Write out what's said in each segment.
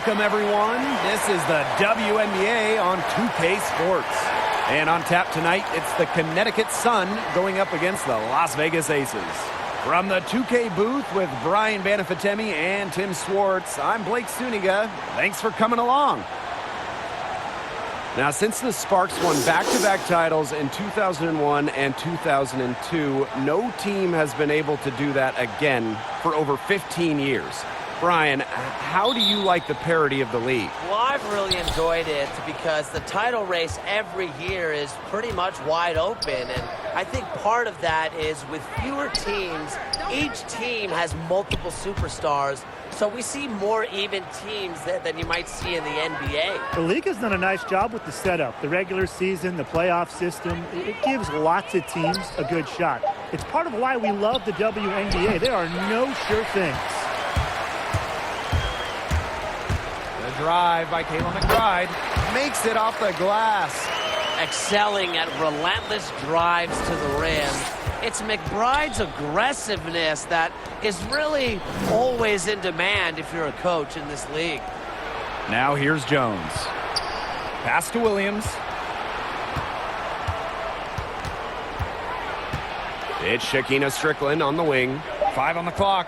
Welcome, everyone. This is the WNBA on 2K Sports. And on tap tonight, it's the Connecticut Sun going up against the Las Vegas Aces. From the 2K booth with Brian Banafitemi and Tim Swartz, I'm Blake Suniga. Thanks for coming along. Now, since the Sparks won back-to-back titles in 2001 and 2002, no team has been able to do that again for over 15 years. Brian, how do you like the parity of the league? Well, I've really enjoyed it because the title race every year is pretty much wide open. And I think part of that is with fewer teams, each team has multiple superstars. So we see more even teams than you might see in the NBA. The league has done a nice job with the setup. The regular season, the playoff system, it gives lots of teams a good shot. It's part of why we love the WNBA. There are no sure things. Drive by Kayla McBride makes it off the glass. Excelling at relentless drives to the rim. It's McBride's aggressiveness that is really always in demand if you're a coach in this league. Now here's Jones. Pass to Williams. It's Shakina Strickland on the wing. 5 on the clock.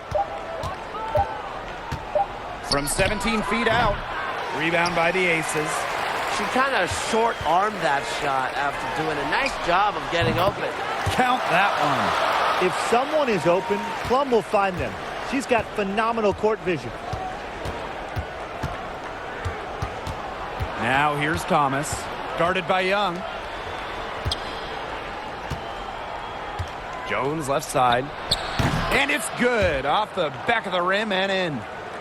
From 17 feet out. Rebound by the Aces. She kind of short-armed that shot after doing a nice job of getting open. Count that one. If someone is open, Plum will find them. She's got phenomenal court vision. Now here's Thomas. Guarded by Young. Jones left side. And it's good. Off the back of the rim and in.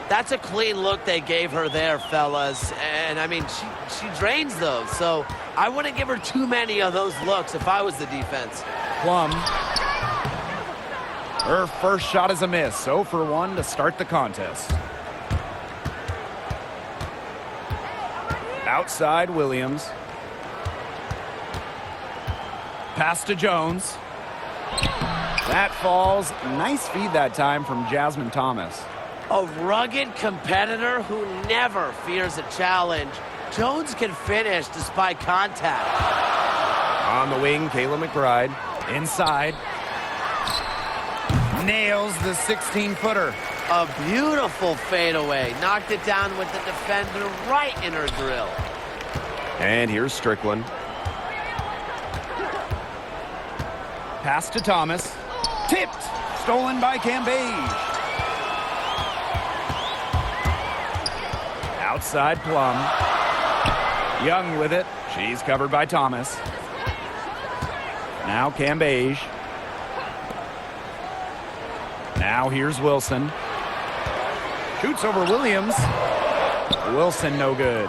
That's a clean look they gave her there, fellas. And, I mean, she drains those. So I wouldn't give her too many of those looks if I was the defense. Plum. Her first shot is a miss. 0 for 1 to start the contest. Outside, Williams. Pass to Jones. That falls. Nice feed that time from Jasmine Thomas. A rugged competitor who never fears a challenge. Jones can finish despite contact. On the wing, Kayla McBride. Inside. Nails the 16-footer. A beautiful fadeaway. Knocked it down with the defender right in her grill. And here's Strickland. Pass to Thomas. Tipped. Stolen by Cambage. Outside Plum. Young with it. She's covered by Thomas. Now Cambage. Now here's Wilson. Shoots over Williams. Wilson no good.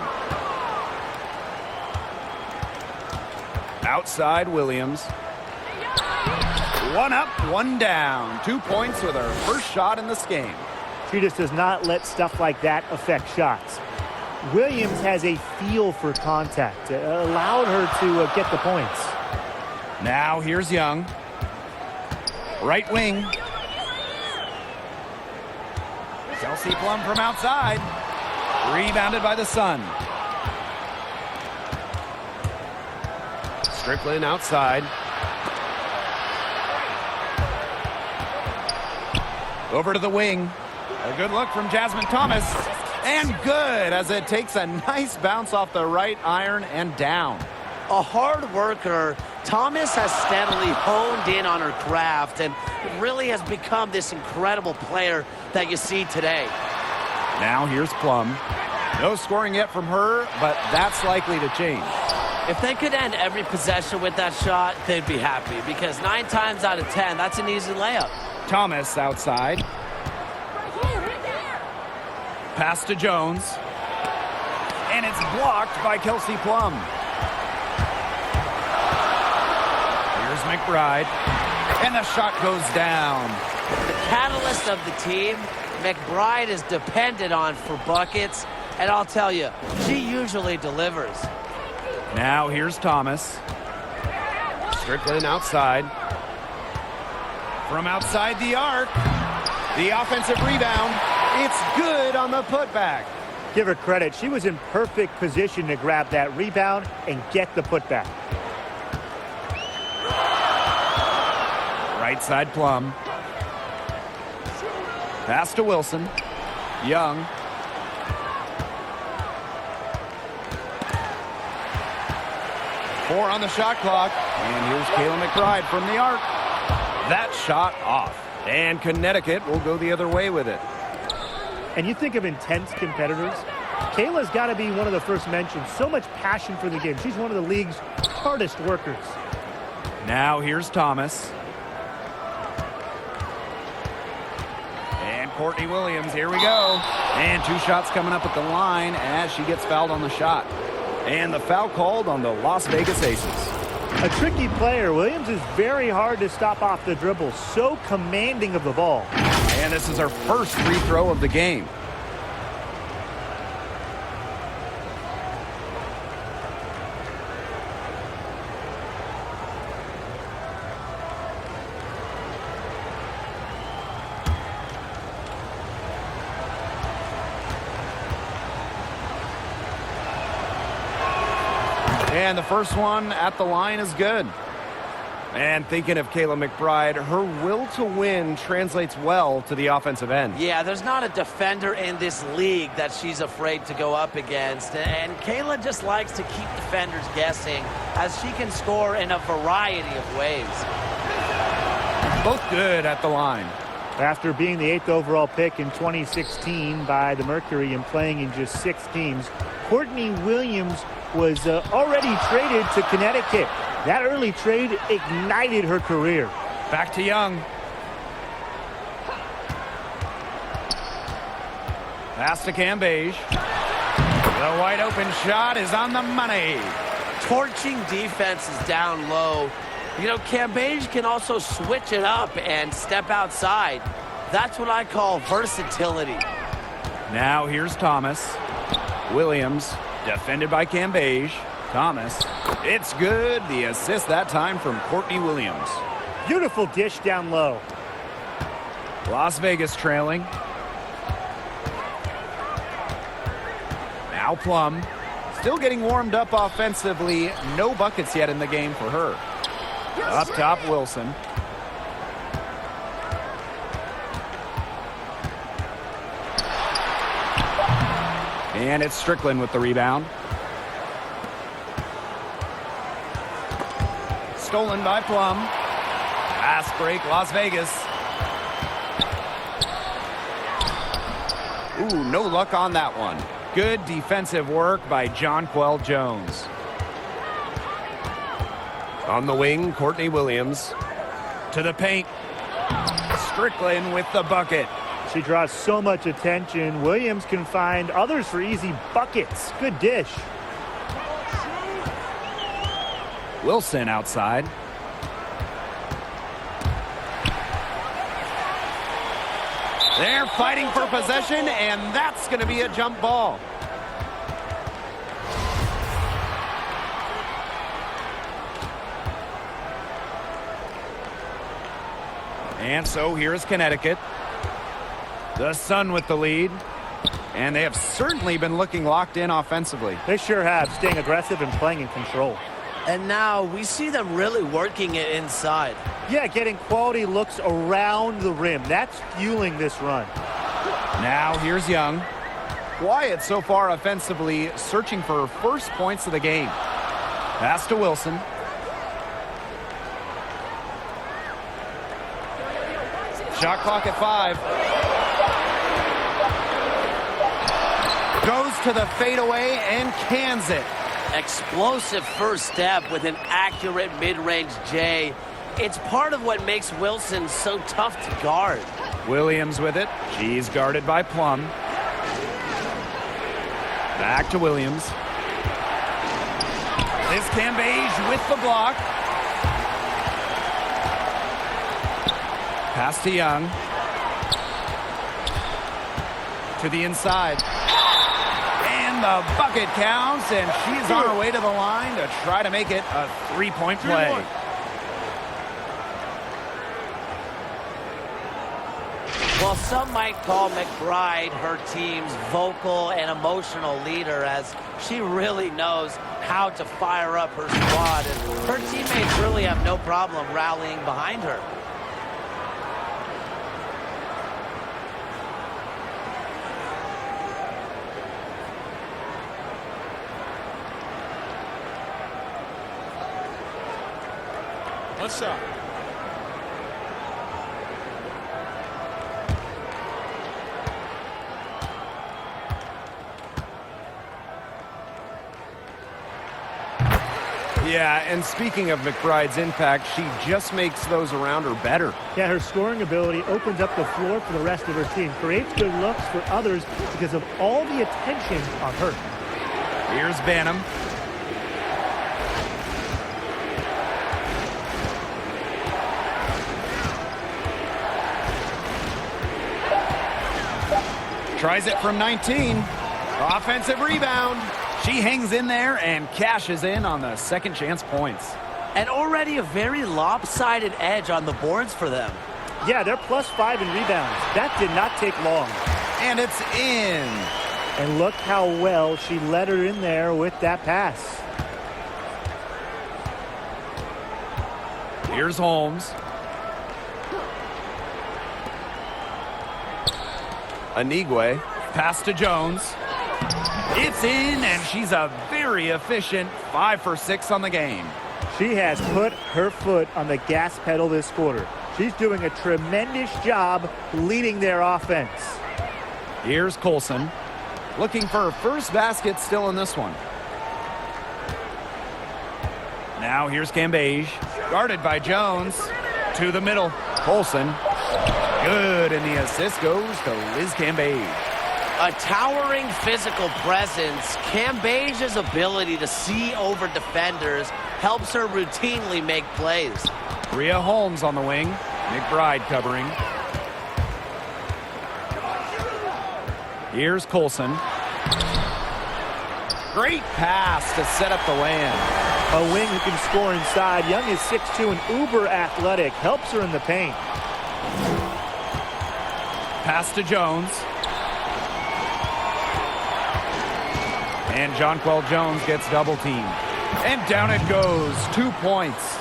Outside Williams. 1 up, 1 down. 2 points with her first shot in this game. She just does not let stuff like that affect shots. Williams has a feel for contact. Allowed her to get the points. Now here's Young. Right wing. Chelsea Plum from outside. Rebounded by the Sun. Strickland outside. Over to the wing. A good look from Jasmine Thomas. And good as it takes a nice bounce off the right iron and down. A hard worker, Thomas has steadily honed in on her craft and really has become this incredible player that you see today. Now here's Plum. No scoring yet from her, but that's likely to change. If they could end every possession with that shot, they'd be happy because 9 times out of 10, that's an easy layup. Thomas outside. Pass to Jones. And it's blocked by Kelsey Plum. Here's McBride. And the shot goes down. The catalyst of the team, McBride is depended on for buckets. And I'll tell you, she usually delivers. Now here's Thomas. Strickland outside. From outside the arc. The offensive rebound. It's good on the putback. Give her credit. She was in perfect position to grab that rebound and get the putback. Right side Plum. Pass to Wilson. Young. Four on the shot clock. And here's Kayla McBride from the arc. That shot off. And Connecticut will go the other way with it. And you think of intense competitors, Kayla's got to be one of the first mentioned. So much passion for the game. She's one of the league's hardest workers. Now here's Thomas. And Courtney Williams, here we go. And 2 shots coming up at the line as she gets fouled on the shot. And the foul called on the Las Vegas Aces. A tricky player. Williams is very hard to stop off the dribble. So commanding of the ball. And this is her first free throw of the game. And the first one at the line is good. And thinking of Kayla McBride, her will to win translates well to the offensive end. Yeah, there's not a defender in this league that she's afraid to go up against. And Kayla just likes to keep defenders guessing as she can score in a variety of ways. Both good at the line. After being the 8th overall pick in 2016 by the Mercury and playing in just 6 teams, Courtney Williams was already traded to Connecticut. That early trade ignited her career. Back to Young. Pass to Cambage. The wide open shot is on the money. Torching defenses down low. You know, Cambage can also switch it up and step outside. That's what I call versatility. Now here's Thomas. Williams, defended by Cambage. Thomas, it's good. The assist that time from Courtney Williams. Beautiful dish down low. Las Vegas trailing. Now Plum, still getting warmed up offensively. No buckets yet in the game for her. Up top, Wilson. And it's Strickland with the rebound. Stolen by Plum. Fast break, Las Vegas. Ooh, no luck on that one. Good defensive work by Jonquel Jones. On the wing, Courtney Williams. To the paint. Strickland with the bucket. She draws so much attention. Williams can find others for easy buckets. Good dish. Wilson outside. They're fighting for possession, and that's going to be a jump ball. And so here's Connecticut. The Sun with the lead. And they have certainly been looking locked in offensively. They sure have, staying aggressive and playing in control. And now we see them really working it inside. Yeah, getting quality looks around the rim. That's fueling this run. Now here's Young. Quiet so far offensively, searching for her first points of the game. Pass to Wilson. Shot clock at 5. Goes to the fadeaway and cans it. Explosive first step with an accurate mid-range J. It's part of what makes Wilson so tough to guard. Williams with it. She's guarded by Plum. Back to Williams. This Cambage with the block. Pass to Young. To the inside. And the bucket counts, and she's on her way to the line to try to make it a 3-point play. Well, some might call McBride her team's vocal and emotional leader, as she really knows how to fire up her squad, and her teammates really have no problem rallying behind her. One shot. Yeah, and speaking of McBride's impact, she just makes those around her better. Yeah, her scoring ability opens up the floor for the rest of her team, creates good looks for others because of all the attention on her. Here's Banham. Tries it from 19. Offensive rebound. She hangs in there and cashes in on the second chance points. And already a very lopsided edge on the boards for them. Yeah, they're +5 in rebounds. That did not take long. And it's in. And look how well she led her in there with that pass. Here's Holmes. Anigwe. Pass to Jones. It's in, and she's a very efficient 5 for 6 on the game. She has put her foot on the gas pedal this quarter. She's doing a tremendous job leading their offense. Here's Colson. Looking for her first basket still in this one. Now here's Cambage. Guarded by Jones. To the middle. Colson. Good, and the assist goes to Liz Cambage. A towering physical presence, Cambage's ability to see over defenders helps her routinely make plays. Rhea Holmes on the wing. McBride covering. Here's Colson. Great pass to set up the land. A wing who can score inside. Young is 6'2" and uber athletic. Helps her in the paint. Pass to Jones. And Jonquel Jones gets double teamed. And down it goes. 2 points.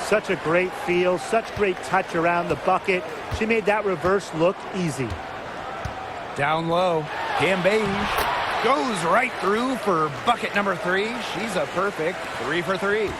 Such a great feel, such great touch around the bucket. She made that reverse look easy. Down low. Cambage goes right through for bucket number 3. She's a perfect 3 for 3.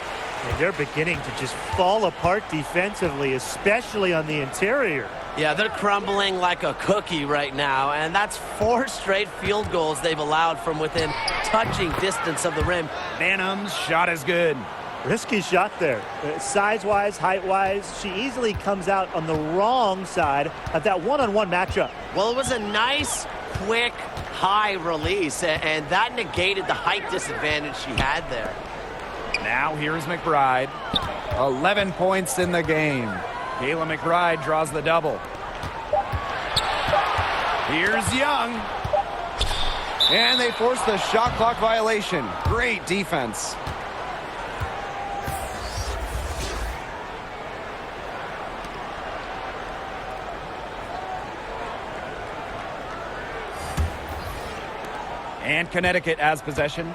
And they're beginning to just fall apart defensively, especially on the interior. Yeah, they're crumbling like a cookie right now, and that's 4 straight field goals they've allowed from within touching distance of the rim. Banham's shot is good. Risky shot there. Size-wise, height-wise, she easily comes out on the wrong side of that one-on-one matchup. Well, it was a nice, quick, high release, and that negated the height disadvantage she had there. Now here's McBride. 11 points in the game. Kayla McBride draws the double. Here's Young. And they force the shot clock violation. Great defense. And Connecticut has possession.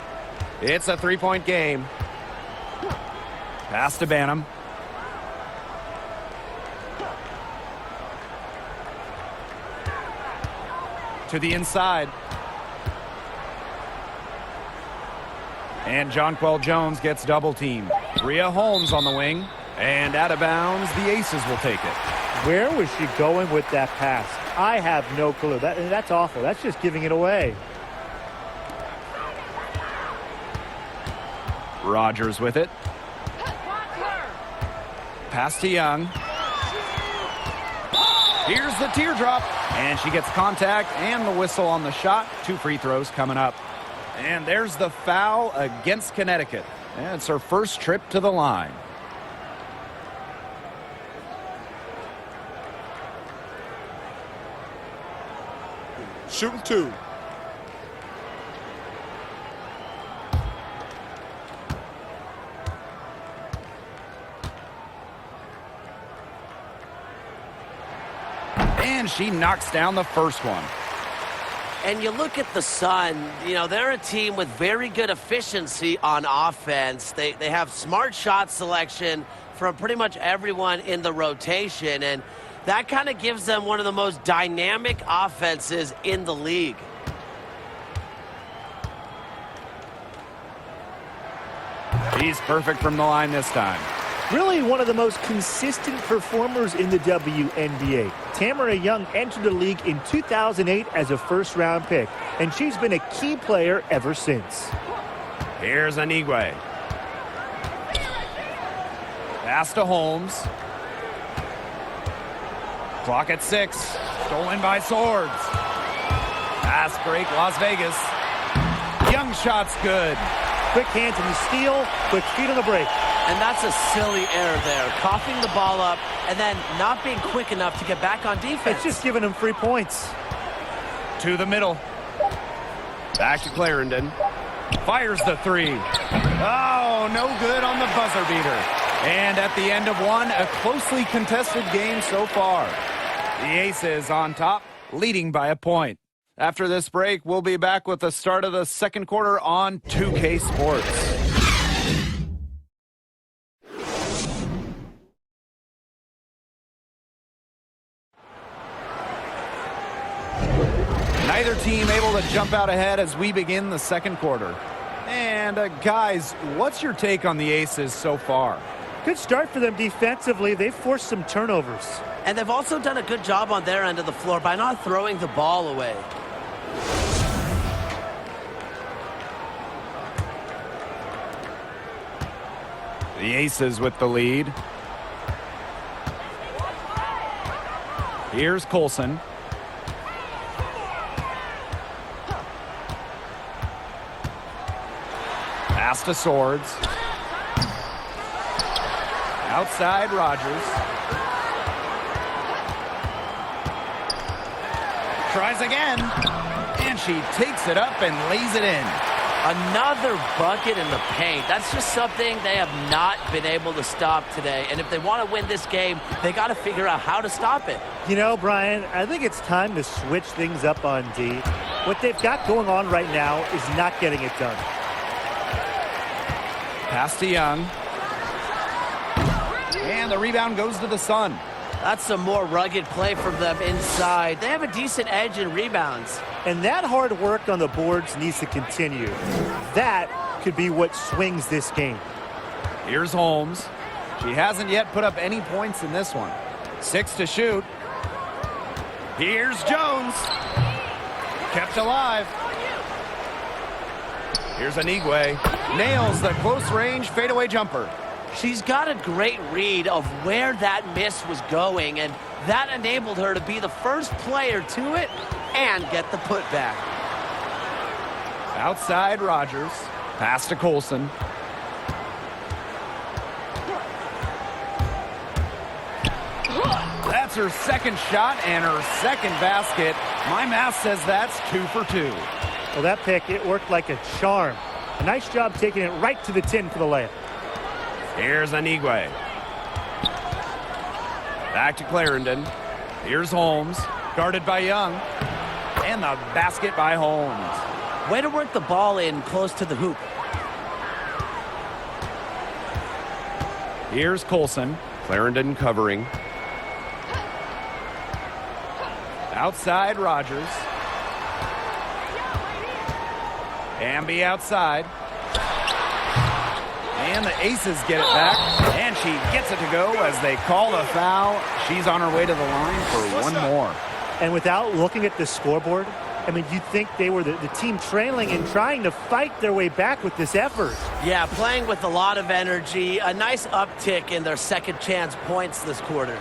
It's a 3-point game. Pass to Banham. To the inside. And Jonquel Jones gets double teamed. Rhea Holmes on the wing. And out of bounds, the Aces will take it. Where was she going with that pass? I have no clue. That's awful. That's just giving it away. Rogers with it. Pass to Young. Here's the teardrop. And she gets contact and the whistle on the shot. 2 free throws coming up. And there's the foul against Connecticut. And it's her first trip to the line. Shooting 2. And she knocks down the first one. And you look at the Sun, you know, they're a team with very good efficiency on offense. They have smart shot selection from pretty much everyone in the rotation, and that kind of gives them one of the most dynamic offenses in the league. He's perfect from the line this time. Really one of the most consistent performers in the WNBA. Tamara Young entered the league in 2008 as a first-round pick, and she's been a key player ever since. Here's Anigwe. Pass to Holmes. Clock at 6. Stolen by Swords. Pass break, Las Vegas. Young shot's good. Quick hands in the steal, quick feet on the break. And that's a silly error there. Coughing the ball up and then not being quick enough to get back on defense. It's just giving them free points. To the middle. Back to Clarendon. Fires the 3. Oh, no good on the buzzer beater. And at the end of one, a closely contested game so far. The Aces on top, leading by a point. After this break, we'll be back with the start of the second quarter on 2K Sports. Neither team able to jump out ahead as we begin the second quarter. And guys, what's your take on the Aces so far? Good start for them defensively. They've forced some turnovers. And they've also done a good job on their end of the floor by not throwing the ball away. The Aces with the lead. Here's Colson. Pass to Swords. Outside Rogers. Tries again. And she takes it up and lays it in. Another bucket in the paint. That's just something they have not been able to stop today. And if they want to win this game, they got to figure out how to stop it. You know, Brian, I think it's time to switch things up on D. What they've got going on right now is not getting it done. Pass to Young. And the rebound goes to the Sun. That's some more rugged play from them inside. They have a decent edge in rebounds. And that hard work on the boards needs to continue. That could be what swings this game. Here's Holmes. She hasn't yet put up any points in this one. 6 to shoot. Here's Jones. Kept alive. Here's Anigwe. Nails the close range fadeaway jumper. She's got a great read of where that miss was going, and that enabled her to be the first player to it and get the putback. Outside Rogers. Pass to Colson. That's her second shot and her second basket. My math says that's 2 for 2. Well, that pick, it worked like a charm. A nice job taking it right to the tin for the layup. Here's Anigwe. Back to Clarendon. Here's Holmes. Guarded by Young. And the basket by Holmes. Way to work the ball in close to the hoop. Here's Colson. Clarendon covering. Outside Rogers. Amby outside. And the Aces get it back. And she gets it to go as they call the foul. She's on her way to the line for one more. And without looking at the scoreboard, I mean, you'd think they were the team trailing and trying to fight their way back with this effort. Yeah, playing with a lot of energy. A nice uptick in their second chance points this quarter.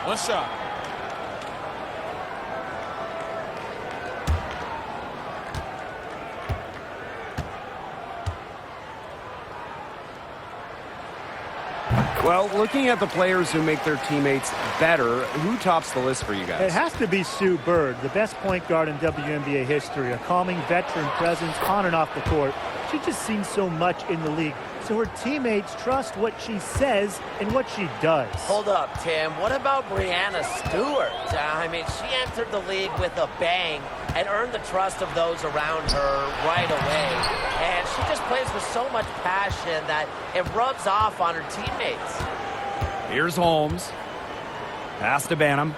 One shot. Well, looking at the players who make their teammates better, who tops the list for you It guys? has to be Sue Bird, the best point guard in WNBA history. A calming veteran presence on and off the court. She just seen so much in the league. So her teammates trust what she says and what she does. Hold up, Tim. What about Brianna Stewart? I mean, she entered the league with a bang and earned the trust of those around her right away. And she just plays with so much passion that it rubs off on her teammates. Here's Holmes. Pass to Banham.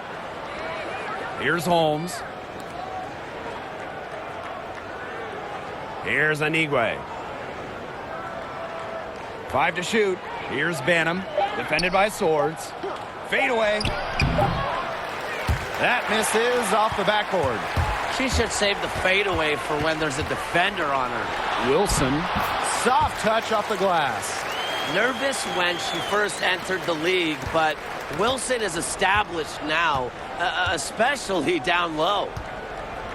Here's Holmes. Here's Anigwe. 5 to shoot. Here's Banham. Defended by Swords. Fade away. That misses off the backboard. She should save the fadeaway for when there's a defender on her. Wilson. Soft touch off the glass. Nervous when she first entered the league, but Wilson is established now, especially down low.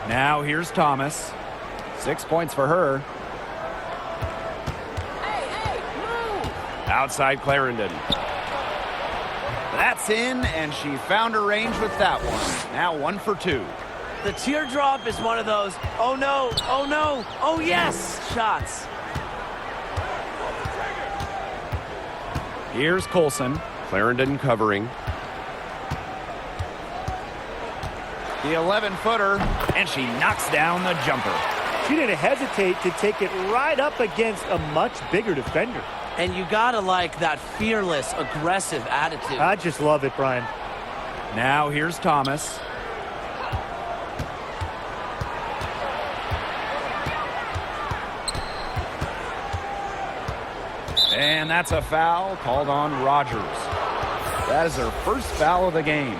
Now here's Thomas. 6 points for her. Outside Clarendon. That's in, and she found her range with that one. Now 1 for 2. The teardrop is one of those, oh no, oh yes, shots. Here's Colson. Clarendon covering. The 11-footer, and she knocks down the jumper. She didn't hesitate to take it right up against a much bigger defender. And you gotta like that fearless, aggressive attitude. I just love it, Brian. Now here's Thomas. And that's a foul called on Rogers. That is her first foul of the game.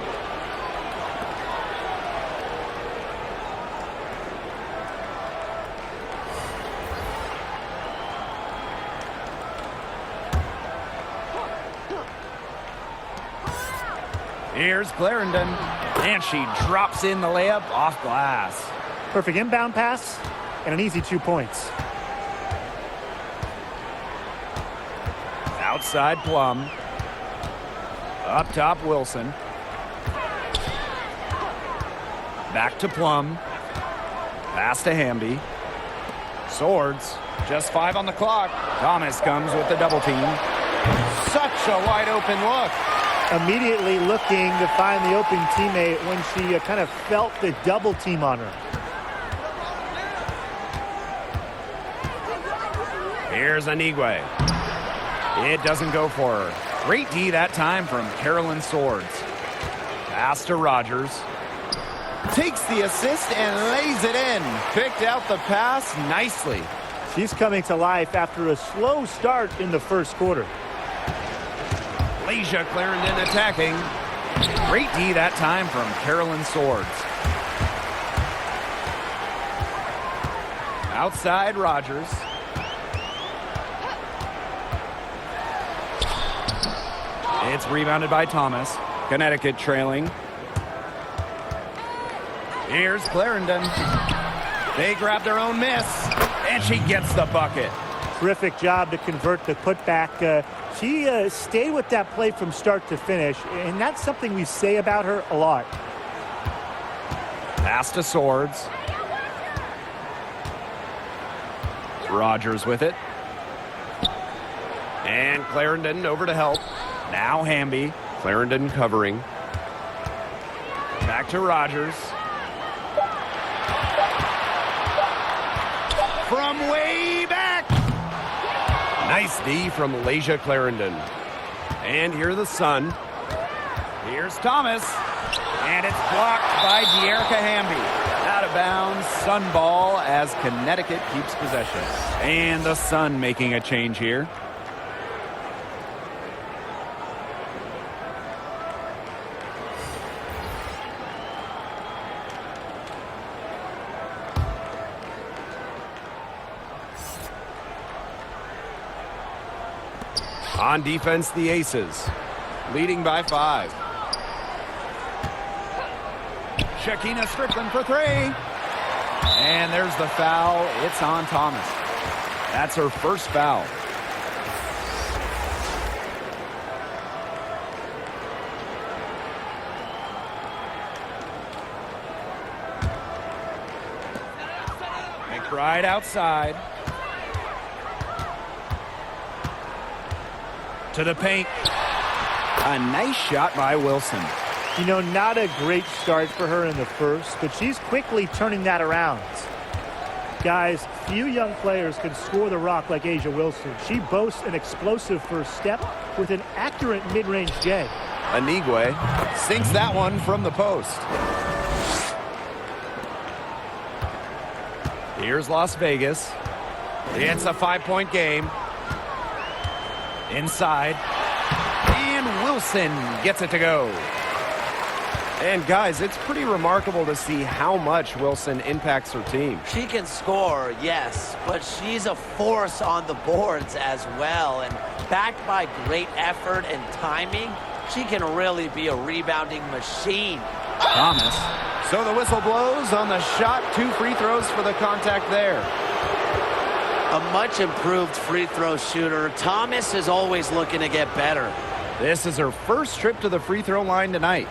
Here's Clarendon, and she drops in the layup off glass. Perfect inbound pass and an easy 2 points. Outside Plum. Up top Wilson. Back to Plum. Pass to Hamby. Swords. Just 5 on the clock. Thomas comes with the double team. Such a wide open look. Immediately looking to find the open teammate when she kind of felt the double team on her. Here's Anigwe. It doesn't go for her. Great D that time from Carolyn Swords. Pass to Rogers. Takes the assist and lays it in. Picked out the pass nicely. She's coming to life after a slow start in the first quarter. Leisha Clarendon attacking. Great D that time from Carolyn Swords. Outside Rogers. It's rebounded by Thomas. Connecticut trailing. Here's Clarendon. They grab their own miss, and she gets the bucket. Terrific job to convert the putback. She stayed with that play from start to finish, and that's something we say about her a lot. Pass to Swords. Rogers with it. And Clarendon over to help. Now Hamby. Clarendon covering. Back to Rogers. From way back. Nice D from Leisha Clarendon. And here the Sun. Here's Thomas. And it's blocked by Dearica Hamby. Out of bounds, Sun ball as Connecticut keeps possession. And the Sun making a change here. On defense, the Aces, leading by 5. Shakina Strickland for 3. And there's the foul. It's on Thomas. That's her first foul. McBride outside. To the paint. A nice shot by Wilson. You know, not a great start for her in the first, but she's quickly turning that around. Guys, few young players can score the rock like A'ja Wilson. She boasts an explosive first step with an accurate mid-range J. Anigwe sinks that one from the post. Here's Las Vegas. It's a 5-point game. Inside. And Wilson gets it to go. And guys, it's pretty remarkable to see how much Wilson impacts her team. She can score, yes, but she's a force on the boards as well. And backed by great effort and timing, she can really be a rebounding machine. Thomas. So the whistle blows on the shot. 2 free throws for the contact there. A much improved free throw shooter. Thomas is always looking to get better. This is her first trip to the free throw line tonight.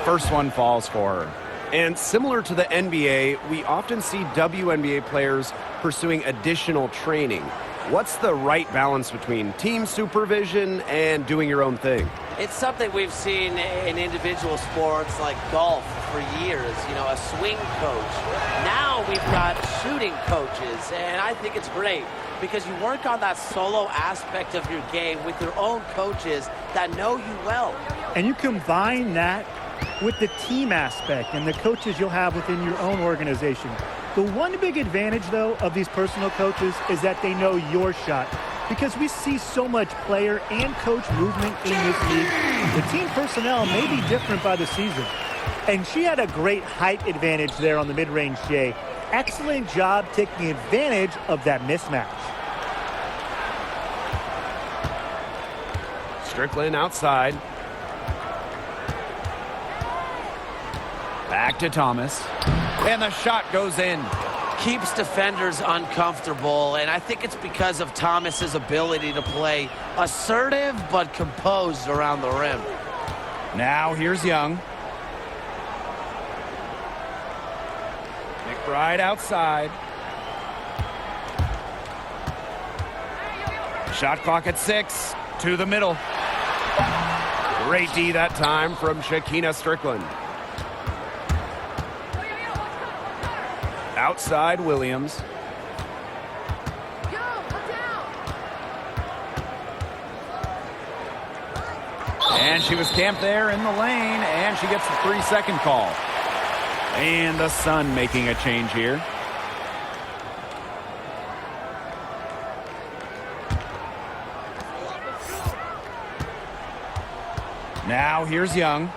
First one falls for her. And similar to the NBA, we often see WNBA players pursuing additional training. What's the right balance between team supervision and doing your own thing? It's something we've seen in individual sports like golf for years, you know, a swing coach. Now we've got shooting coaches, and I think it's great because you work on that solo aspect of your game with your own coaches that know you well. And you combine that with the team aspect and the coaches you'll have within your own organization. The one big advantage, though, of these personal coaches is that they know your shot. Because we see so much player and coach movement in this league, the team personnel may be different by the season. And she had a great height advantage there on the mid-range J. Excellent job taking advantage of that mismatch. Strickland outside. Back to Thomas. And the shot goes in. Keeps defenders uncomfortable, and I think it's because of Thomas's ability to play assertive but composed around the rim. Now here's Young. McBride outside. Shot clock at 6. To the middle. Great D that time from Shekinna Strickland. Outside Williams. And she was camped there in the lane, and she gets the 3-second call. And the Sun making a change here. Now here's Young.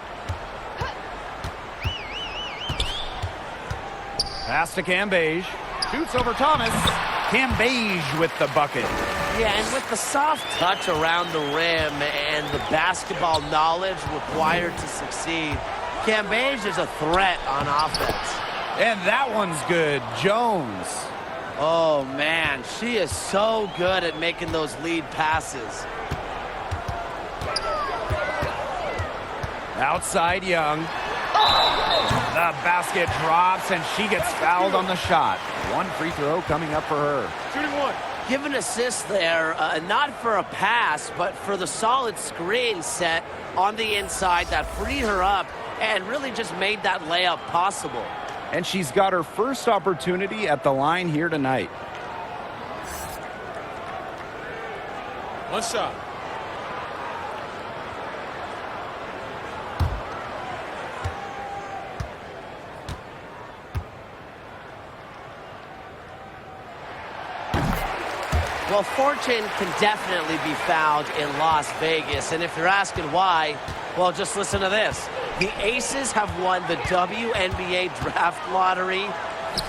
Pass to Cambage. Shoots over Thomas. Cambage with the bucket. Yeah, and with the soft touch around the rim and the basketball knowledge required to succeed, Cambage is a threat on offense. And that one's good. Jones. Oh, man, she is so good at making those lead passes. Outside Young. The basket drops, and she gets fouled on the shot. 1 free throw coming up for her. Shooting 1. Give an assist there, not for a pass, but for the solid screen set on the inside that freed her up and really just made that layup possible. And she's got her first opportunity at the line here tonight. One shot. Well, fortune can definitely be found in Las Vegas. And if you're asking why, well, just listen to this. The Aces have won the WNBA draft lottery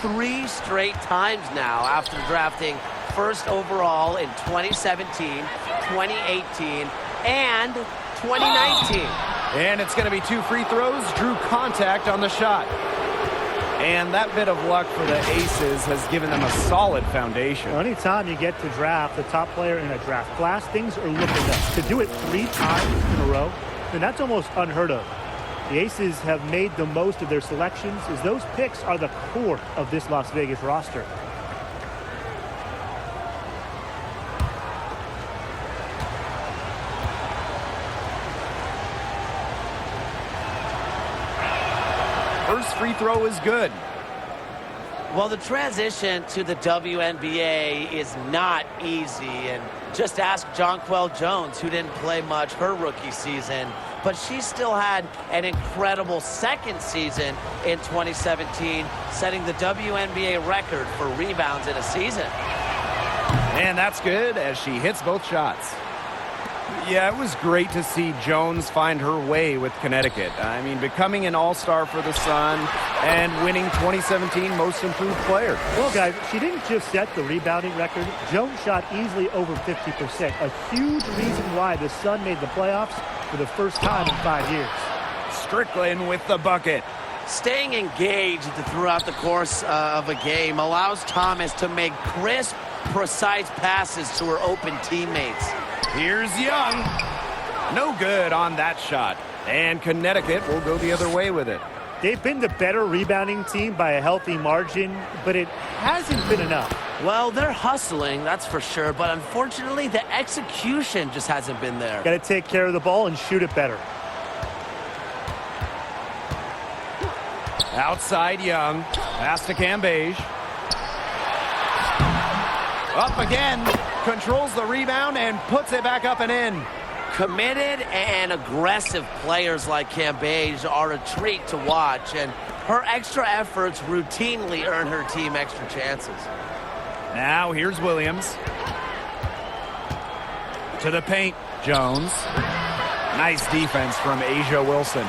3 straight times now after drafting first overall in 2017, 2018, and 2019. And it's going to be 2 free throws. Drew contact on the shot. And that bit of luck for the Aces has given them a solid foundation. Anytime you get to draft the top player in a draft class, things are looking up. To do it 3 times in a row, then that's almost unheard of. The Aces have made the most of their selections as those picks are the core of this Las Vegas roster. First free throw is good. Well, the transition to the WNBA is not easy, and just ask Jonquel Jones, who didn't play much her rookie season, but she still had an incredible second season in 2017, setting the WNBA record for rebounds in a season. And that's good as she hits both shots. Yeah, it was great to see Jones find her way with Connecticut. I mean, becoming an all-star for the Sun and winning 2017 Most Improved Player. Well, guys, she didn't just set the rebounding record. Jones shot easily over 50%, a huge reason why the Sun made the playoffs for the first time in 5 years. Strickland with the bucket. Staying engaged throughout the course of a game allows Thomas to make crisp, precise passes to her open teammates. Here's Young. No good on that shot. And Connecticut will go the other way with it. They've been the better rebounding team by a healthy margin, but it hasn't been enough. Well, they're hustling, that's for sure, but unfortunately, the execution just hasn't been there. Got to take care of the ball and shoot it better. Outside Young. Pass to Cambage. Up again. Controls the rebound and puts it back up and in. Committed and aggressive players like Cambage are a treat to watch, and her extra efforts routinely earn her team extra chances. Now here's Williams. To the paint, Jones. Nice defense from A'ja Wilson.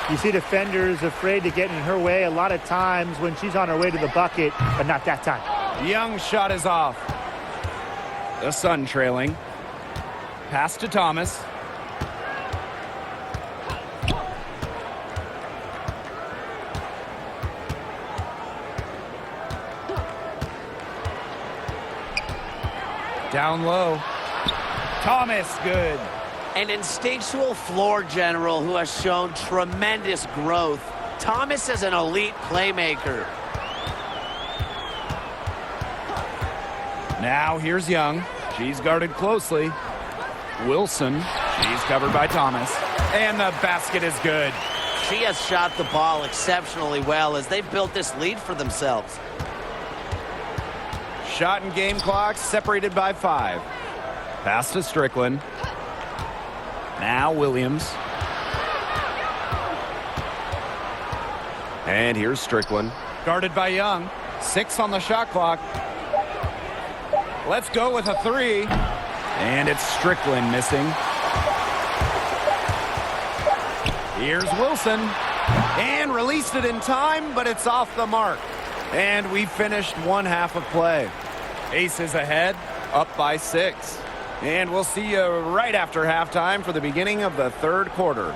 You see defenders afraid to get in her way a lot of times when she's on her way to the bucket, but not that time. Young's shot is off. The Sun trailing. Pass to Thomas. Down low. Thomas, good. An instinctual floor general who has shown tremendous growth. Thomas is an elite playmaker. Now here's Young. She's guarded closely. Wilson. She's covered by Thomas. And the basket is good. She has shot the ball exceptionally well as they've built this lead for themselves. Shot and game clock separated by 5. Pass to Strickland. Now Williams. And here's Strickland. Guarded by Young. 6 on the shot clock. Let's go with a 3. And it's Strickland missing. Here's Wilson. And released it in time, but it's off the mark. And we finished one half of play. Aces ahead, up by 6. And we'll see you right after halftime for the beginning of the third quarter.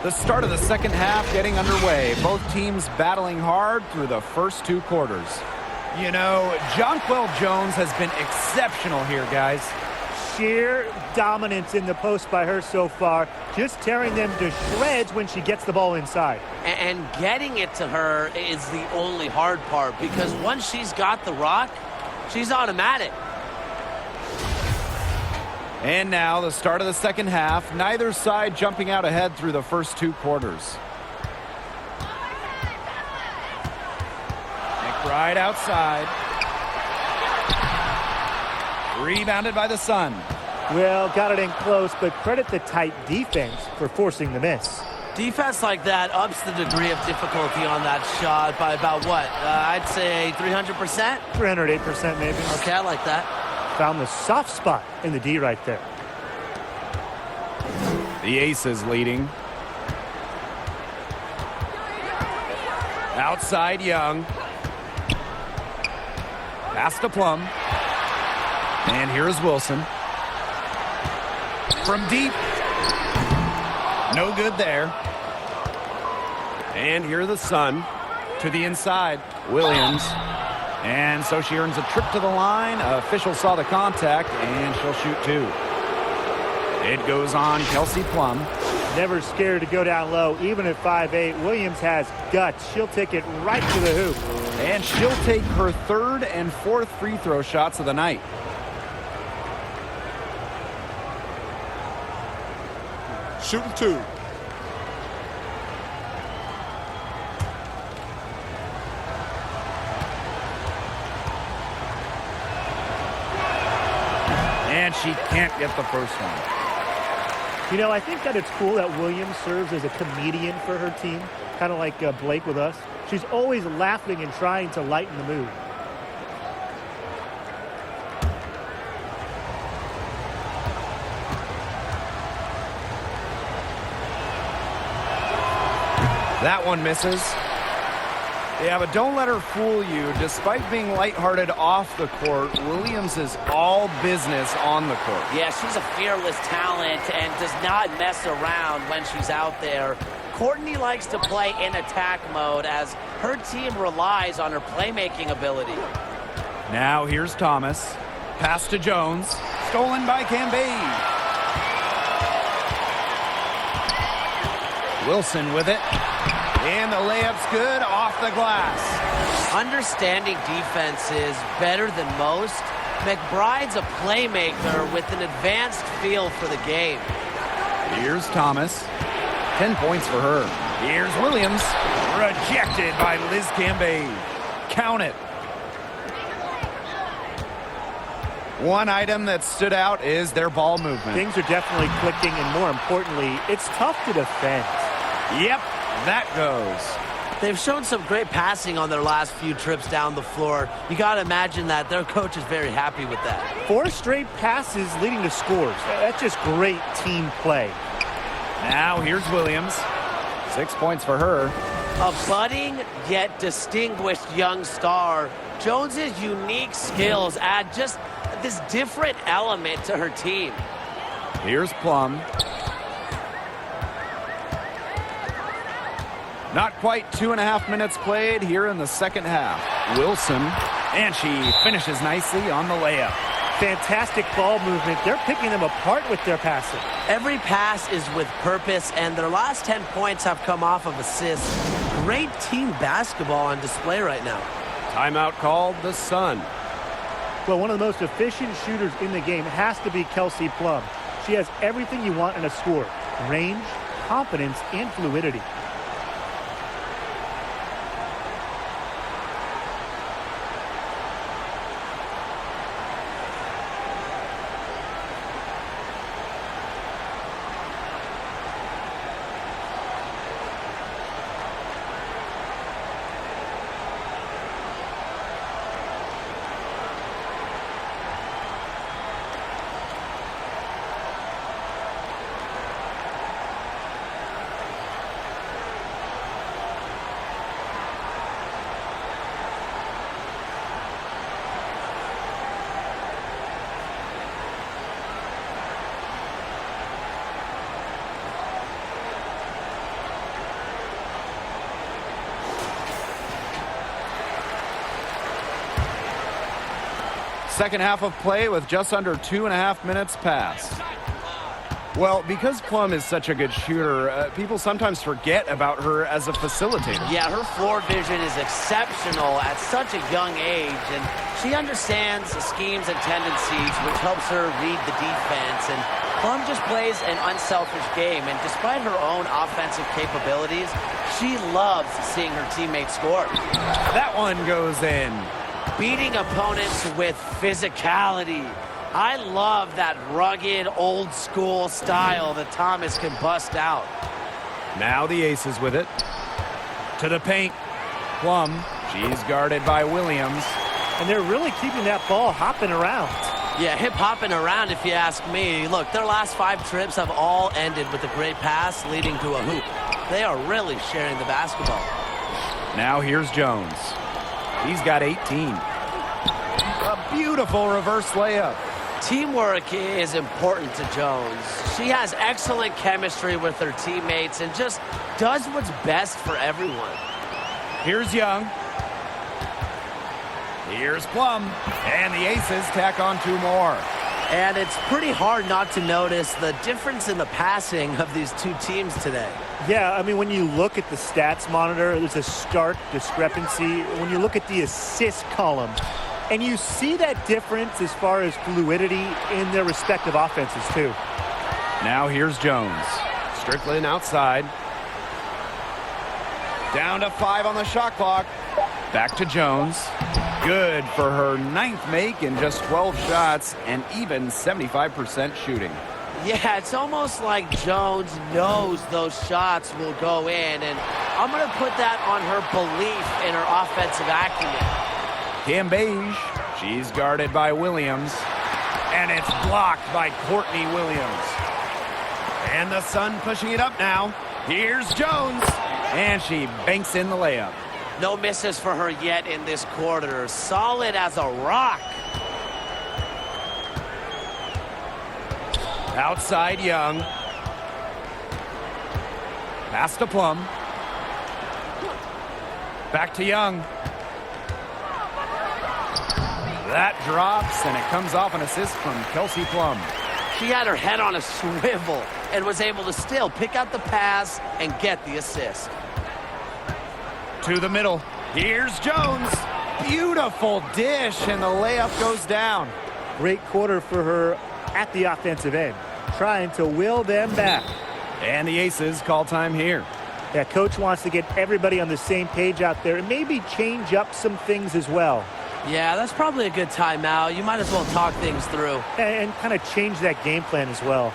The start of the second half getting underway. Both teams battling hard through the first 2 quarters. You know, Jonquel Jones has been exceptional here, guys. Sheer dominance in the post by her so far, just tearing them to shreds when she gets the ball inside. And getting it to her is the only hard part, because once she's got the rock, she's automatic. And now the start of the second half. Neither side jumping out ahead through the first 2 quarters. McBride outside. Rebounded by the Sun. Well, got it in close, but credit the tight defense for forcing the miss. Defense like that ups the degree of difficulty on that shot by about what? I'd say 300%? 308% maybe. Okay, I like that. Found the soft spot in the D right there. The Aces leading. Outside Young. Pass to Plum. And here's Wilson. From deep. No good there. And here the Sun to the inside. Williams. And so she earns a trip to the line. Official saw the contact, and she'll shoot 2. It goes on Kelsey Plum. Never scared to go down low, even at 5'8". Williams has guts. She'll take it right to the hoop. And she'll take her 3rd and 4th free throw shots of the night. Shooting 2. And she can't get the first one. You know, I think that it's cool that Williams serves as a comedian for her team, kind of like Blake with us. She's always laughing and trying to lighten the mood. That one misses. Yeah, but don't let her fool you. Despite being lighthearted off the court, Williams is all business on the court. Yeah, she's a fearless talent and does not mess around when she's out there. Courtney likes to play in attack mode as her team relies on her playmaking ability. Now here's Thomas. Pass to Jones. Stolen by Cambage. Wilson with it. And the layup's good off the glass. Understanding defense is better than most. McBride's a playmaker with an advanced feel for the game. Here's Thomas. 10 points for her. Here's Williams. Rejected by Liz Cambage. Count it. One item that stood out is their ball movement. Things are definitely clicking, and more importantly, it's tough to defend. Yep, that goes. They've shown some great passing on their last few trips down the floor. You got to imagine that their coach is very happy with that. 4 straight passes leading to scores. That's just great team play. Now here's Williams. 6 points for her. A budding yet distinguished young star, Jones's unique skills add just this different element to her team. Here's Plum. Not quite 2.5 minutes played here in the second half. Wilson, and she finishes nicely on the layup. Fantastic ball movement. They're picking them apart with their passing. Every pass is with purpose, and their last 10 points have come off of assists. Great team basketball on display right now. Timeout called the Sun. Well, one of the most efficient shooters in the game has to be Kelsey Plum. She has everything you want in a score: range, confidence, and fluidity. Second half of play with just under 2.5 minutes passed. Well, because Plum is such a good shooter, people sometimes forget about her as a facilitator. Yeah, her floor vision is exceptional at such a young age, and she understands the schemes and tendencies, which helps her read the defense. And Plum just plays an unselfish game, and despite her own offensive capabilities, she loves seeing her teammates score. That one goes in. Beating opponents with physicality. I love that rugged, old-school style that Thomas can bust out. Now the Aces with it. To the paint. Plum, she's guarded by Williams. And they're really keeping that ball hopping around. Yeah, hip-hopping around if you ask me. Look, their last 5 trips have all ended with a great pass leading to a hoop. They are really sharing the basketball. Now here's Jones. He's got 18. A beautiful reverse layup. Teamwork is important to Jones. She has excellent chemistry with her teammates and just does what's best for everyone. Here's Young. Here's Plum. And the Aces tack on 2 more. And it's pretty hard not to notice the difference in the passing of these two teams today. Yeah, I mean, when you look at the stats monitor, there's a stark discrepancy. When you look at the assist column, and you see that difference as far as fluidity in their respective offenses, too. Now here's Jones. Strickland outside. Down to 5 on the shot clock. Back to Jones. Good for her 9th make in just 12 shots and even 75% shooting. Yeah, it's almost like Jones knows those shots will go in, and I'm going to put that on her belief in her offensive acumen. Cambage, she's guarded by Williams, and it's blocked by Courtney Williams. And the Sun pushing it up now. Here's Jones, and she banks in the layup. No misses for her yet in this quarter. Solid as a rock. Outside Young. Pass to Plum. Back to Young. That drops, and it comes off an assist from Kelsey Plum. She had her head on a swivel and was able to still pick out the pass and get the assist. To the middle. Here's Jones. Beautiful dish, and the layup goes down. Great quarter for her at the offensive end, trying to will them back. And the Aces call time here. Yeah, coach wants to get everybody on the same page out there and maybe change up some things as well. Yeah, that's probably a good timeout. You might as well talk things through. And kind of change that game plan as well.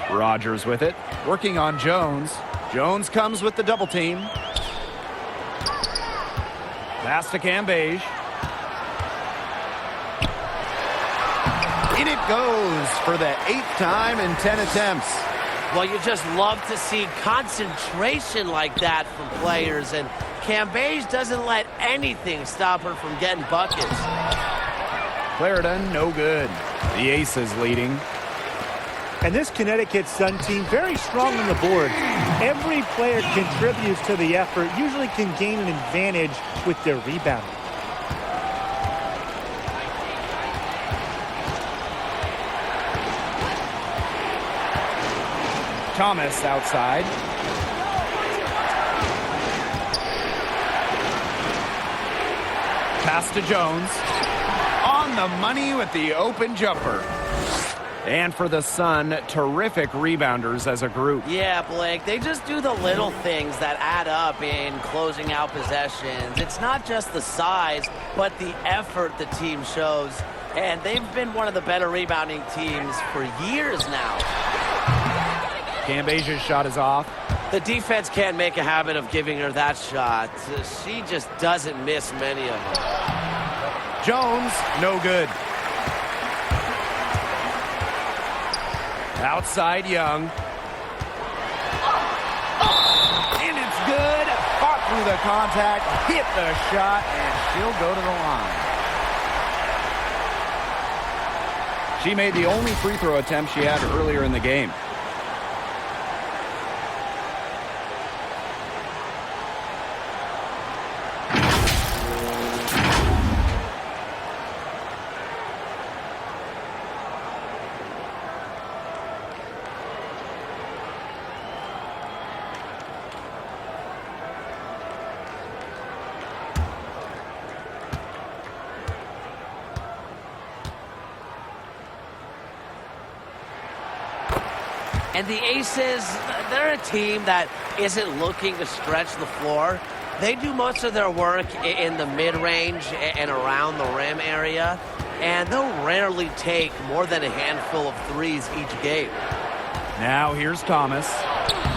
Rogers with it, working on Jones. Jones comes with the double team. Pass to Cambage. In it goes for the 8th time in 10 attempts. Well, you just love to see concentration like that from players, and Cambage doesn't let anything stop her from getting buckets. Clarendon, no good. The Aces leading. And this Connecticut Sun team, very strong on the board. Every player contributes to the effort, usually can gain an advantage with their rebounding. Thomas outside. Pass to Jones. On the money with the open jumper. And for the Sun, terrific rebounders as a group. Yeah, Blake, they just do the little things that add up in closing out possessions. It's not just the size, but the effort the team shows. And they've been one of the better rebounding teams for years now. Cambazia's shot is off. The defense can't make a habit of giving her that shot. She just doesn't miss many of them. Jones, no good. Outside Young. And it's good. Fought through the contact, hit the shot, and she'll go to the line. She made the only free throw attempt she had earlier in the game. And the Aces, they're a team that isn't looking to stretch the floor. They do most of their work in the mid-range and around the rim area, and they'll rarely take more than a handful of threes each game. Now here's Thomas.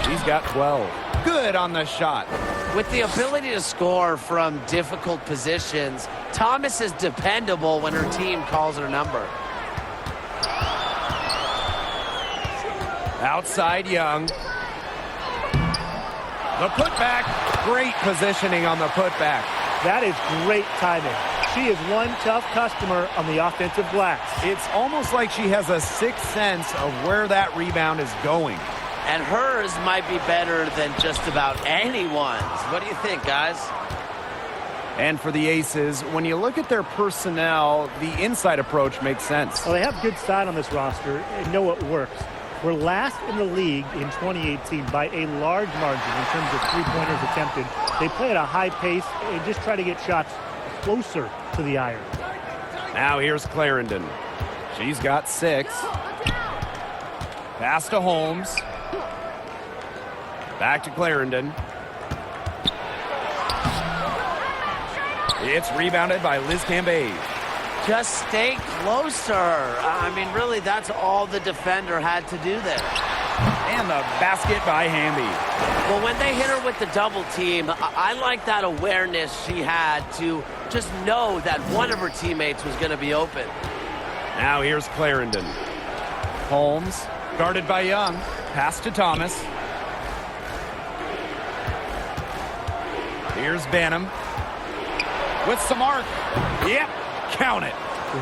She's got 12. Good on the shot. With the ability to score from difficult positions, Thomas is dependable when her team calls her number. Outside Young. The putback. Great positioning on the putback. That is great timing. She is one tough customer on the offensive glass. It's almost like she has a sixth sense of where that rebound is going. And hers might be better than just about anyone's. What do you think, guys? And for the Aces, when you look at their personnel, the inside approach makes sense. Well, they have good side on this roster and know it works. We're last in the league in 2018 by a large margin in terms of three-pointers attempted. They play at a high pace and just try to get shots closer to the iron. Now here's Clarendon. She's got 6. Pass to Holmes. Back to Clarendon. It's rebounded by Liz Cambage. Just stay closer. I mean, really, that's all the defender had to do there. And the basket by Hamby. Well, when they hit her with the double team, I like that awareness she had to just know that one of her teammates was going to be open. Now here's Clarendon. Holmes, guarded by Young. Pass to Thomas. Here's Banham. With some arc. Yep. Count it.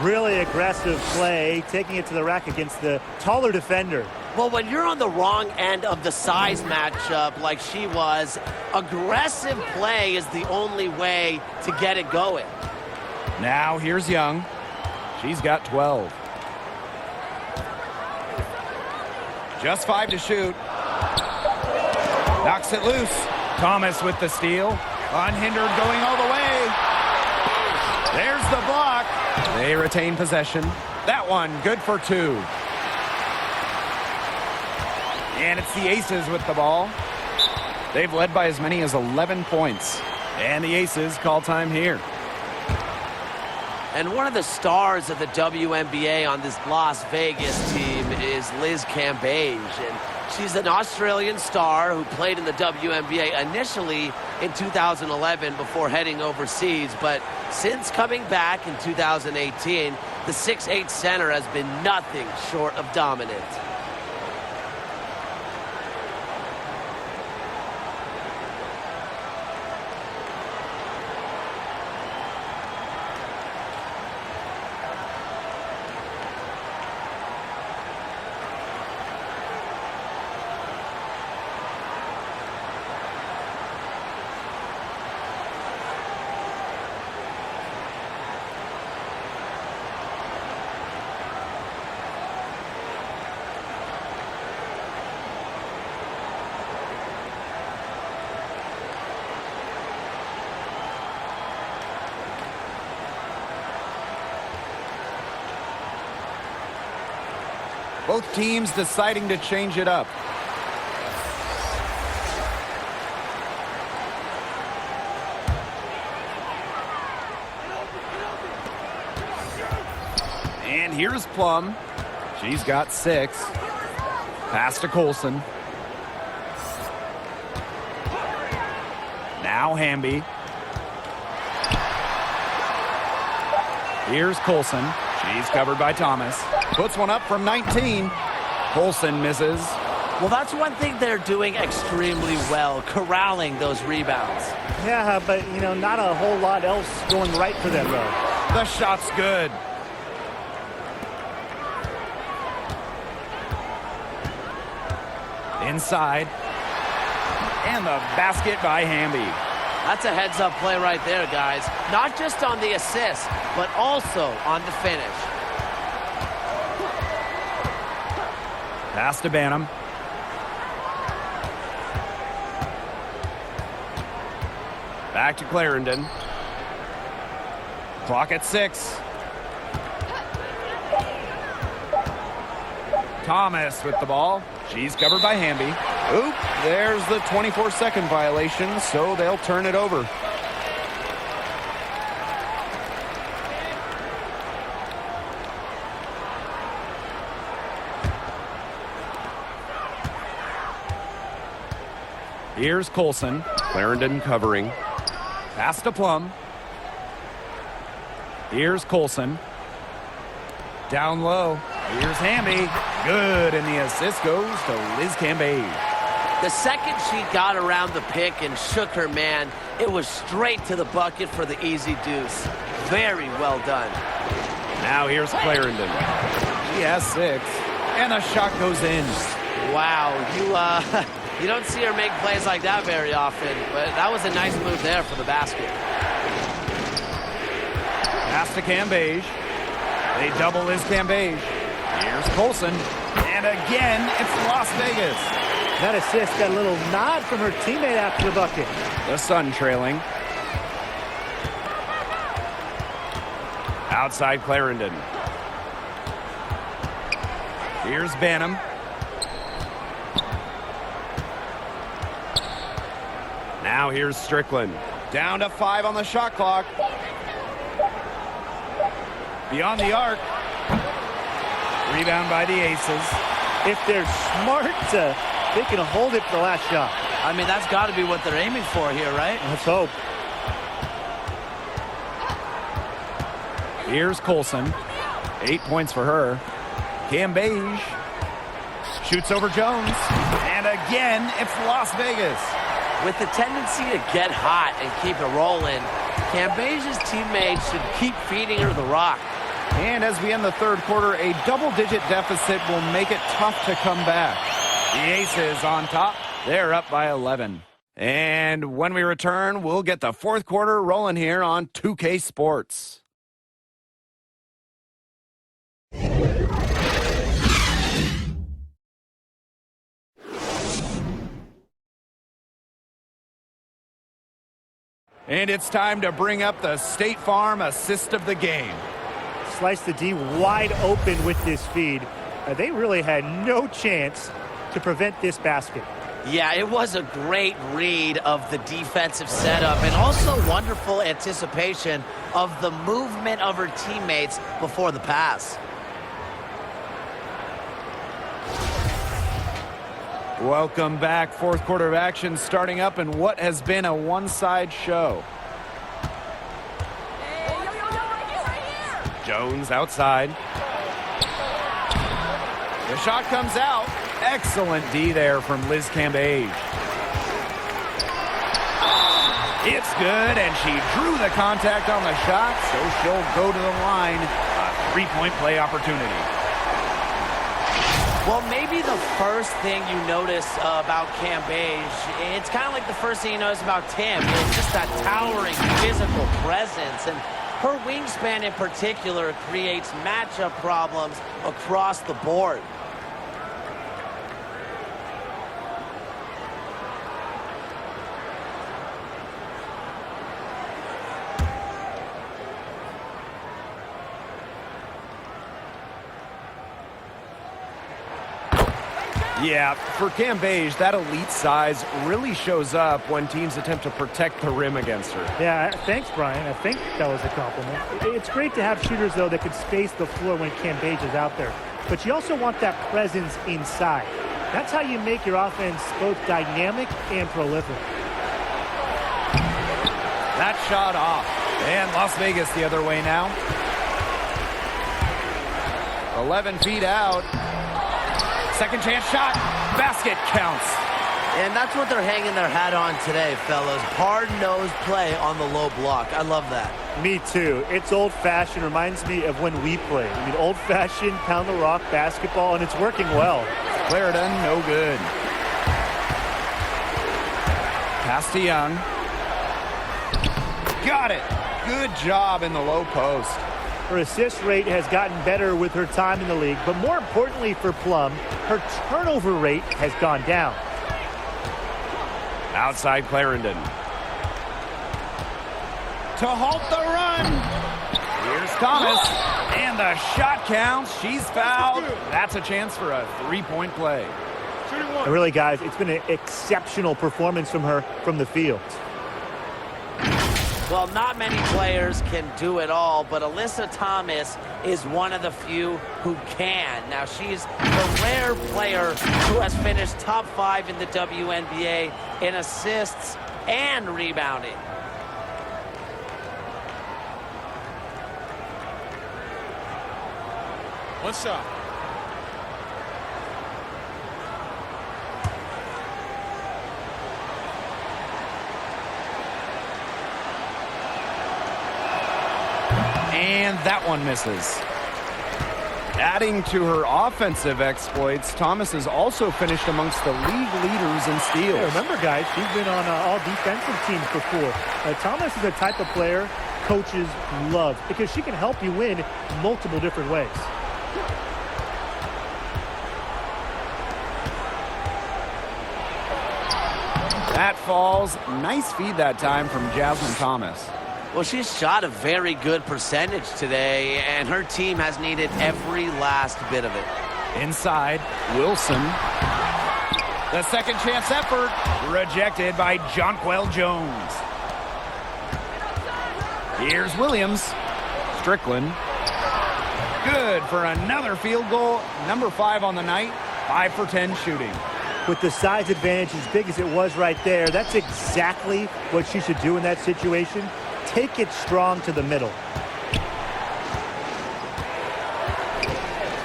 Really aggressive play, taking it to the rack against the taller defender. Well, when you're on the wrong end of the size matchup like she was, aggressive play is the only way to get it going. Now here's Young. She's got 12. Just 5 to shoot. Knocks it loose. Thomas with the steal. Unhindered going all the way. There's the block. They retain possession. That one good for 2. And it's the Aces with the ball. They've led by as many as 11 points. And the Aces call time here. And one of the stars of the WNBA on this Las Vegas team is Liz Cambage. And she's an Australian star who played in the WNBA initially in 2011 before heading overseas. But since coming back in 2018, the 6'8" center has been nothing short of dominant. Both teams deciding to change it up. And here's Plum. She's got 6. Pass to Colson. Now Hamby. Here's Colson. She's covered by Thomas. Puts one up from 19. Colson misses. Well, that's one thing they're doing extremely well, corralling those rebounds. Yeah, but, not a whole lot else going right for them, though. The shot's good. Inside. And the basket by Hamby. That's a heads-up play right there, guys. Not just on the assist, but also on the finish. Pass to Banham. Back to Clarendon. Clock at 6. Thomas with the ball. She's covered by Hamby. Oop, there's the 24-second violation, so they'll turn it over. Here's Colson. Clarendon covering. Pass to Plum. Here's Colson. Down low. Here's Hamby. Good, and the assist goes to Liz Cambage. The second she got around the pick and shook her man, it was straight to the bucket for the easy deuce. Very well done. Now here's Clarendon. She has 6, and the shot goes in. Wow, you don't see her make plays like that very often, but that was a nice move there for the basket. Pass to Cambage. They double Liz Cambage. Here's Colson. And again, it's Las Vegas. That assist got a little nod from her teammate after the bucket. The Sun trailing. Outside Clarendon. Here's Banham. Now here's Strickland. Down to 5 on the shot clock. Beyond the arc. Rebound by the Aces. If they're smart, they can hold it for the last shot. I mean, that's got to be what they're aiming for here, right? Let's hope. Here's Colson. 8 points for her. Cambage shoots over Jones. And again, it's Las Vegas. With the tendency to get hot and keep it rolling, Cambage's teammates should keep feeding her the rock. And as we end the third quarter, a double-digit deficit will make it tough to come back. The Aces on top. They're up by 11. And when we return, we'll get the fourth quarter rolling here on 2K Sports. And it's time to bring up the State Farm assist of the game. Slice the D wide open with this feed. They really had no chance to prevent this basket. Yeah, it was a great read of the defensive setup and also wonderful anticipation of the movement of her teammates before the pass. Welcome back. Fourth quarter of action starting up in what has been a one-side show. Jones outside. The shot comes out. Excellent D there from Liz Cambage. It's good, and she drew the contact on the shot, so she'll go to the line. A three-point play opportunity. Well, maybe the first thing you notice about Cambage, it's kind of like the first thing you notice about Tim. It's just that towering physical presence, and her wingspan in particular creates matchup problems across the board. Yeah, for Cam Beige, that elite size really shows up when teams attempt to protect the rim against her. Yeah, thanks, Brian. I think that was a compliment. It's great to have shooters, though, that can space the floor when Cam Beige is out there. But you also want that presence inside. That's how you make your offense both dynamic and prolific. That shot off. And Las Vegas the other way now. 11 feet out. Second chance shot. Basket counts. And that's what they're hanging their hat on today, fellas. Hard-nosed play on the low block. I love that. Me too. It's old-fashioned. Reminds me of when we played. I mean, old-fashioned pound-the-rock basketball, and it's working well. Clarendon, no good. Pass to Young. Got it. Good job in the low post. Her assist rate has gotten better with her time in the league, but more importantly for Plum, her turnover rate has gone down. Outside Clarendon. To halt the run. Here's Thomas. And the shot counts. She's fouled. That's a chance for a three-point play. And really, guys, it's been an exceptional performance from her from the field. Well, not many players can do it all, but Alyssa Thomas is one of the few who can. Now, she's the rare player who has finished top 5 in the WNBA in assists and rebounding. One shot. And that one misses. Adding to her offensive exploits, Thomas has also finished amongst the league leaders in steals. Yeah, remember, guys, she's been on all defensive teams before. Thomas is the type of player coaches love because she can help you win multiple different ways. That falls. Nice feed that time from Jasmine Thomas. Well, she's shot a very good percentage today, and her team has needed every last bit of it. Inside, Wilson. The second chance effort rejected by Jonquel Jones. Here's Williams. Strickland. Good for another field goal. Number 5 on the night. 5 for 10 shooting. With the size advantage as big as it was right there, that's exactly what she should do in that situation. Take it strong to the middle.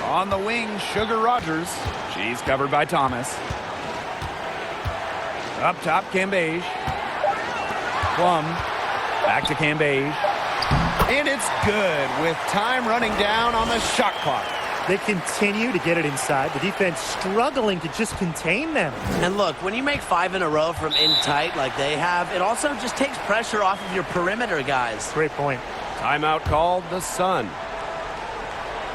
On the wing, Sugar Rogers. She's covered by Thomas. Up top, Cambage. Plum. Back to Cambage. And it's good with time running down on the shot clock. They continue to get it inside. The defense struggling to just contain them. And look, when you make 5 in a row from in tight like they have, it also just takes pressure off of your perimeter guys. Great point. Timeout called, the Sun.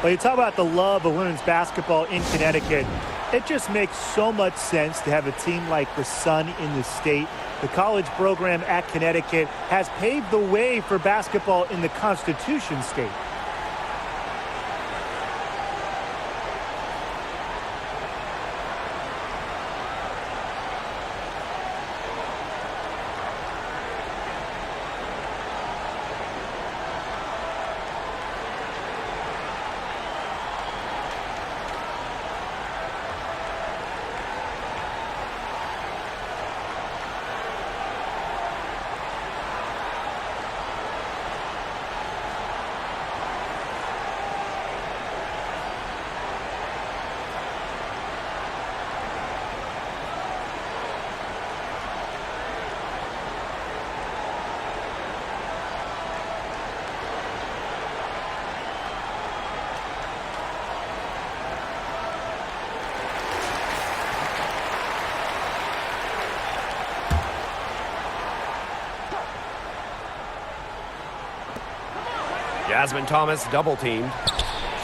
Well, you talk about the love of women's basketball in Connecticut. It just makes so much sense to have a team like the Sun in the state. The college program at Connecticut has paved the way for basketball in the Constitution state. Jasmine Thomas double teamed.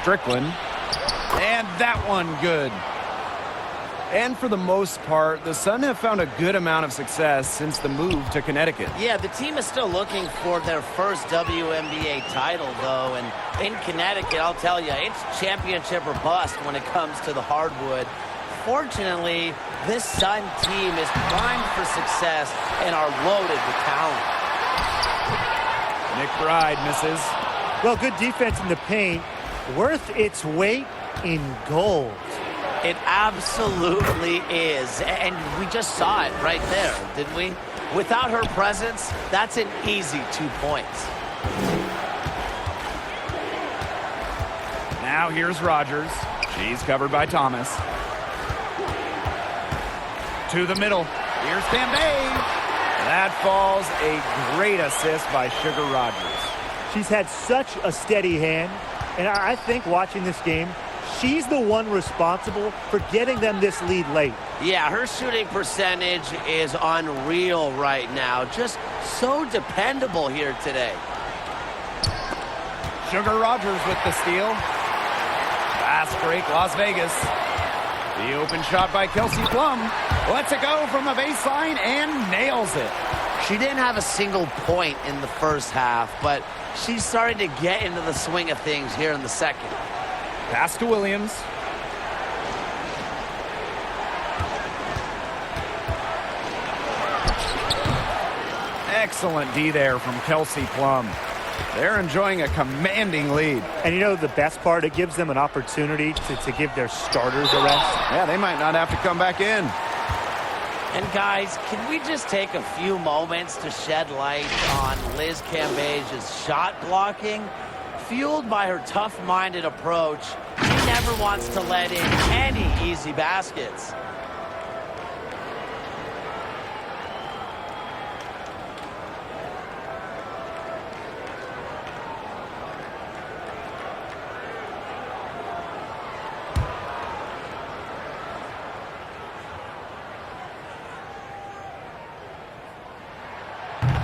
Strickland. And that one good. And for the most part, the Sun have found a good amount of success since the move to Connecticut. Yeah, the team is still looking for their first WNBA title, though. And in Connecticut, I'll tell you, it's championship or bust when it comes to the hardwood. unfortunately, this Sun team is primed for success and are loaded with talent. McBride misses. Well, good defense in the paint. Worth its weight in gold. It absolutely is. And we just saw it right there, didn't we? Without her presence, that's an easy 2 points. Now here's Rogers. She's covered by Thomas. To the middle. Here's Cambage. That falls. A great assist by Sugar Rogers. She's had such a steady hand, and I think watching this game, she's the one responsible for getting them this lead late. Yeah, her shooting percentage is unreal right now. Just so dependable here today. Sugar Rogers with the steal. Fast break, Las Vegas. The open shot by Kelsey Plum. Lets it go from the baseline and nails it. She didn't have a single point in the first half, but she's starting to get into the swing of things here in the second. Pass to Williams. Excellent D there from Kelsey Plum. They're enjoying a commanding lead. And you know the best part? It gives them an opportunity to give their starters a rest. Yeah, they might not have to come back in. And guys, can we just take a few moments to shed light on Liz Cambage's shot blocking? Fueled by her tough-minded approach, she never wants to let in any easy baskets.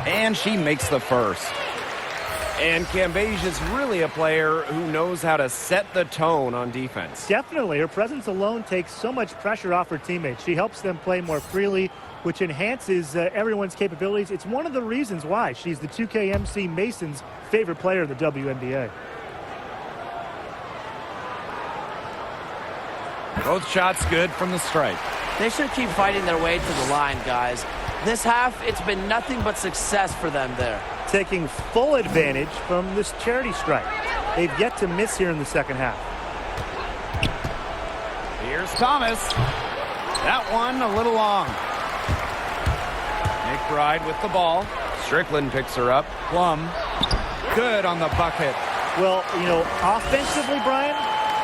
And she makes the first. And Cambage is really a player who knows how to set the tone on defense. Definitely. Her presence alone takes so much pressure off her teammates. She helps them play more freely, which enhances everyone's capabilities. It's one of the reasons why she's the 2KMC Mason's favorite player in the WNBA. Both shots good from the stripe. They should keep fighting their way to the line, guys. This half, it's been nothing but success for them there. Taking full advantage from this charity strike. They've yet to miss here in the second half. Here's Thomas. That one a little long. McBride with the ball. Strickland picks her up. Plum. Good on the bucket. Well, you know, offensively, Brian,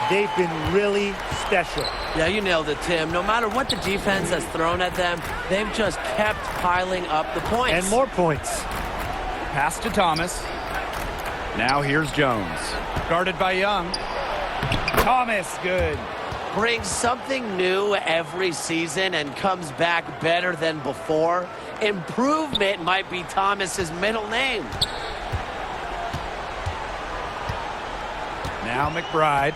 they've been really special. Yeah, you nailed it, Tim. No matter what the defense has thrown at them, they've just kept piling up the points. And more points. Pass to Thomas. Now here's Jones. Guarded by Young. Thomas, good. Brings something new every season and comes back better than before. Improvement might be Thomas's middle name. Now McBride.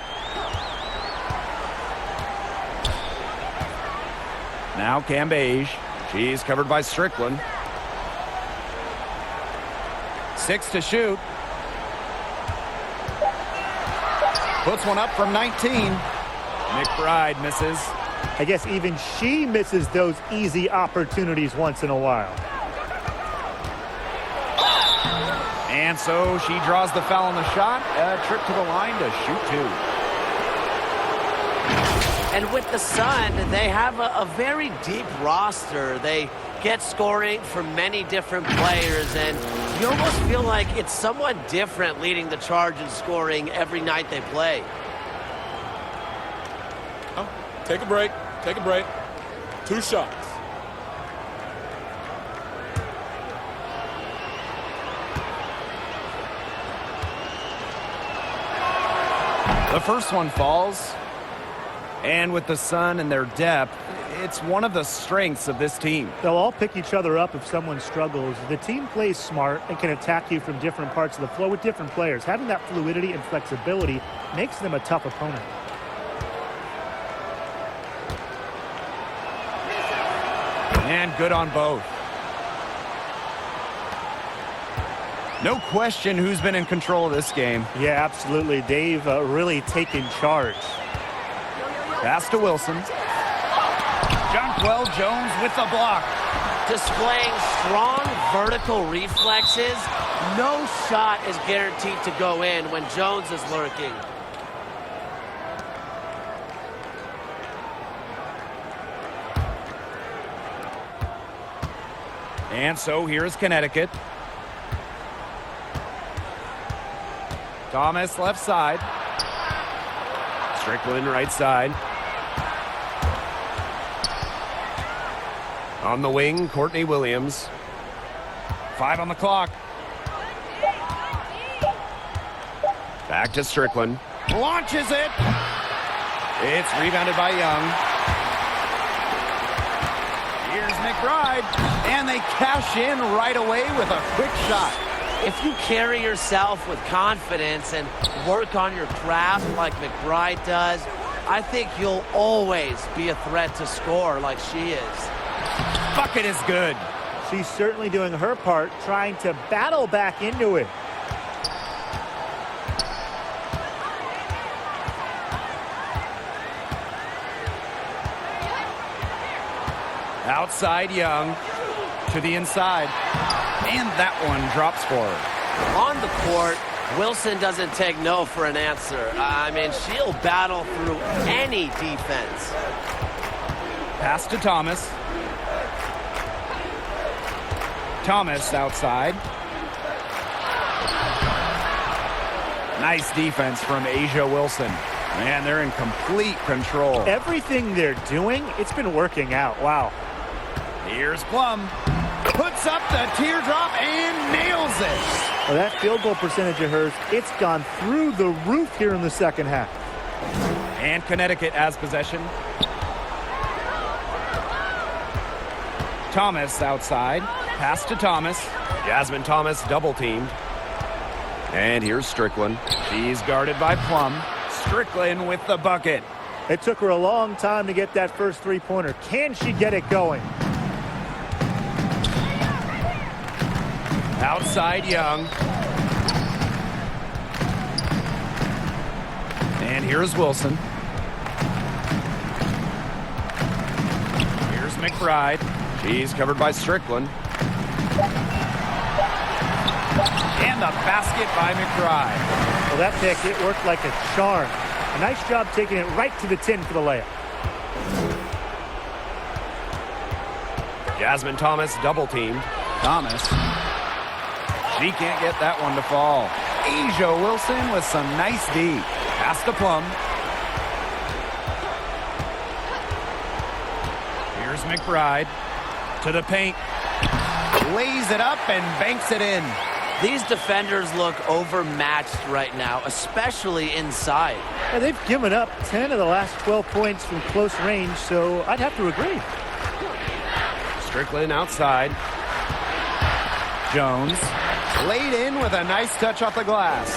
Now Cambage. She's covered by Strickland. 6 to shoot. Puts one up from 19. McBride misses. I guess even she misses those easy opportunities once in a while. And so she draws the foul on the shot. A trip to the line to shoot two. And with the Sun, they have a very deep roster. They get scoring from many different players, and you almost feel like it's somewhat different leading the charge in scoring every night they play. Oh, take a break. Take a break. 2 shots. The first one falls. And with the Sun and their depth, it's one of the strengths of this team. They'll all pick each other up if someone struggles. The team plays smart and can attack you from different parts of the floor with different players. Having that fluidity and flexibility makes them a tough opponent. And good on both. No question who's been in control of this game. Yeah, absolutely. They've really taken charge. Pass to Wilson. Maxwell Jones with the block. Displaying strong vertical reflexes, no shot is guaranteed to go in when Jones is lurking. And so here's Connecticut. Thomas left side. Strickland right side. On the wing, Courtney Williams. 5 on the clock. Back to Strickland. Launches it. It's rebounded by Young. Here's McBride. And they cash in right away with a quick shot. If you carry yourself with confidence and work on your craft like McBride does, I think you'll always be a threat to score like she is. Bucket is good. She's certainly doing her part, trying to battle back into it. Outside Young to the inside. And that one drops for her. On the court, Wilson doesn't take no for an answer. I mean, she'll battle through any defense. Pass to Thomas. Thomas outside. Nice defense from Asia Wilson. Man, they're in complete control. Everything they're doing, it's been working out. Wow. Here's Plum. Puts up the teardrop and nails it. Well, that field goal percentage of hers, it's gone through the roof here in the second half. And Connecticut has possession. Thomas outside. Pass to Thomas. Jasmine Thomas double teamed. And here's Strickland. She's guarded by Plum. Strickland with the bucket. It took her a long time to get that first three-pointer. Can she get it going? Outside Young. And here's Wilson. Here's McBride. She's covered by Strickland. And the basket by McBride. Well, that pick, it worked like a charm. A nice job taking it right to the tin for the layup. Jasmine Thomas double teamed. Thomas. She can't get that one to fall. Asia Wilson with some nice D. Pass to Plum. Here's McBride. To the paint. Lays it up and banks it in. These defenders look overmatched right now, especially inside. Yeah, they've given up 10 of the last 12 points from close range, so I'd have to agree. Strickland outside. Jones. Laid in with a nice touch off the glass.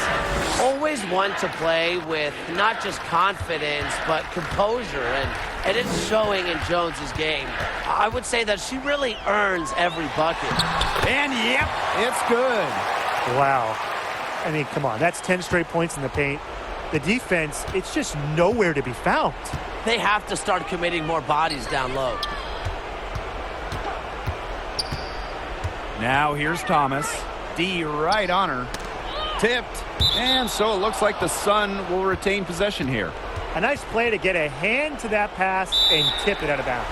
Always one to play with not just confidence, but composure, and it's showing in Jones's game. I would say that she really earns every bucket. And yep, it's good. Wow. I mean, come on, that's 10 straight points in the paint. The defense, it's just nowhere to be found. They have to start committing more bodies down low. Now here's Thomas. D right on her. Tipped. And so it looks like the Sun will retain possession here. A nice play to get a hand to that pass and tip it out of bounds.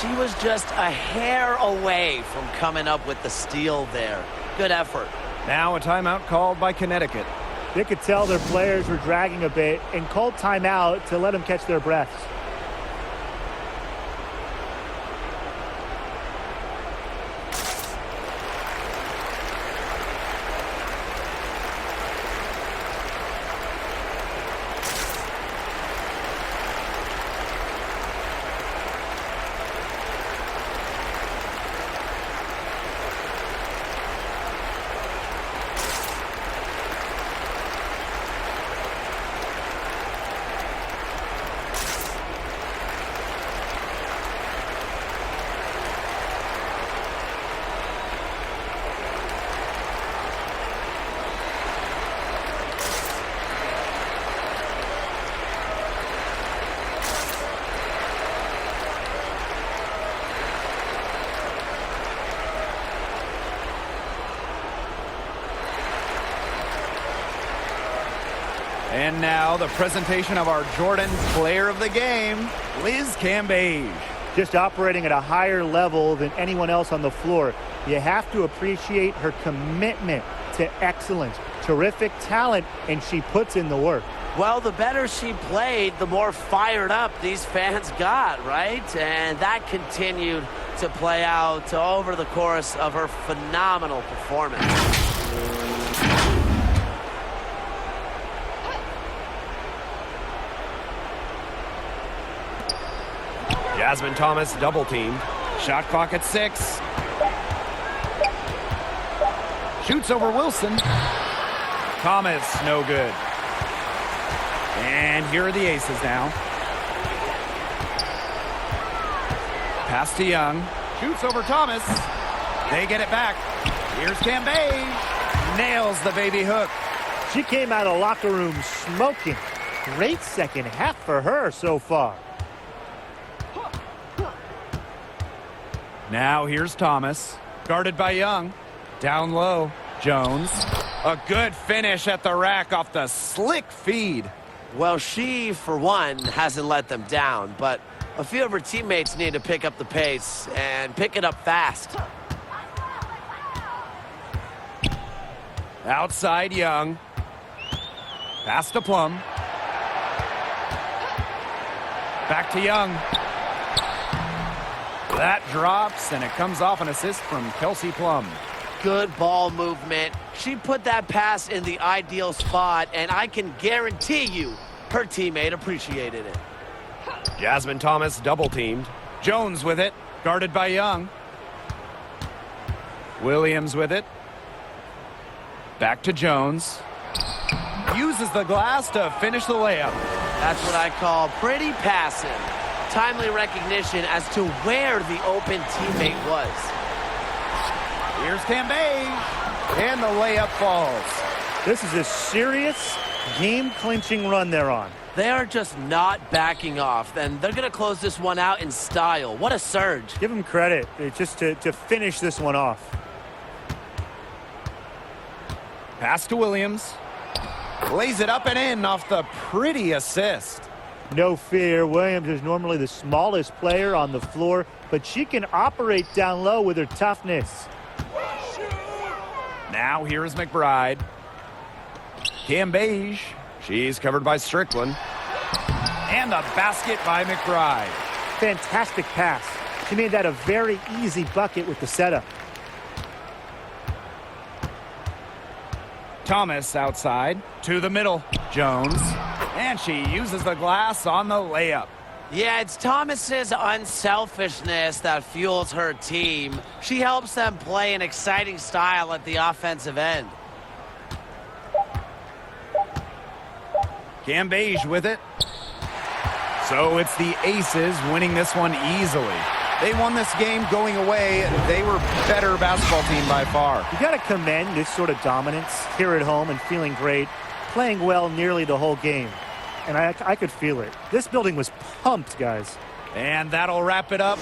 She was just a hair away from coming up with the steal there. Good effort. Now a timeout called by Connecticut. They could tell their players were dragging a bit and called timeout to let them catch their breaths. And now the presentation of our Jordan player of the game, Liz Cambage. Just operating at a higher level than anyone else on the floor. You have to appreciate her commitment to excellence. Terrific talent, and she puts in the work. Well, the better she played, the more fired up these fans got, right? And that continued to play out over the course of her phenomenal performance. Jasmine Thomas double teamed. Shot clock at 6. Shoots over Wilson. Thomas, no good. And here are the aces now. Pass to Young. Shoots over Thomas. They get it back. Here's Cambage. Nails the baby hook. She came out of the locker room smoking. Great second half for her so far. Now here's Thomas. Guarded by Young. Down low. Jones. A good finish at the rack off the slick feed. Well, she, for one, hasn't let them down, but a few of her teammates need to pick up the pace and pick it up fast. Outside Young. Pass to Plum. Back to Young. That drops, and it comes off an assist from Kelsey Plum. Good ball movement. She put that pass in the ideal spot, and I can guarantee you her teammate appreciated it. Jasmine Thomas double teamed. Jones with it, guarded by Young. Williams with it. Back to Jones. Uses the glass to finish the layup. That's what I call pretty passing. Timely recognition as to where the open teammate was. Here's Cambage, and the layup falls. This is a serious game-clinching run they're on. They are just not backing off, and they're going to close this one out in style. What a surge. Give them credit just to finish this one off. Pass to Williams. Lays it up and in off the pretty assist. No fear, Williams is normally the smallest player on the floor, but she can operate down low with her toughness. Now here's McBride. Cambage. She's covered by Strickland. And the basket by McBride. Fantastic pass. She made that a very easy bucket with the setup. Thomas outside to the middle. Jones. And she uses the glass on the layup. Yeah, it's Thomas's unselfishness that fuels her team. She helps them play an exciting style at the offensive end. Cambage with it. So it's the Aces winning this one easily. They won this game going away. They were better basketball team by far. You got to commend this sort of dominance here at home and feeling great, playing well nearly the whole game. And I could feel it. This building was pumped, guys. And that'll wrap it up.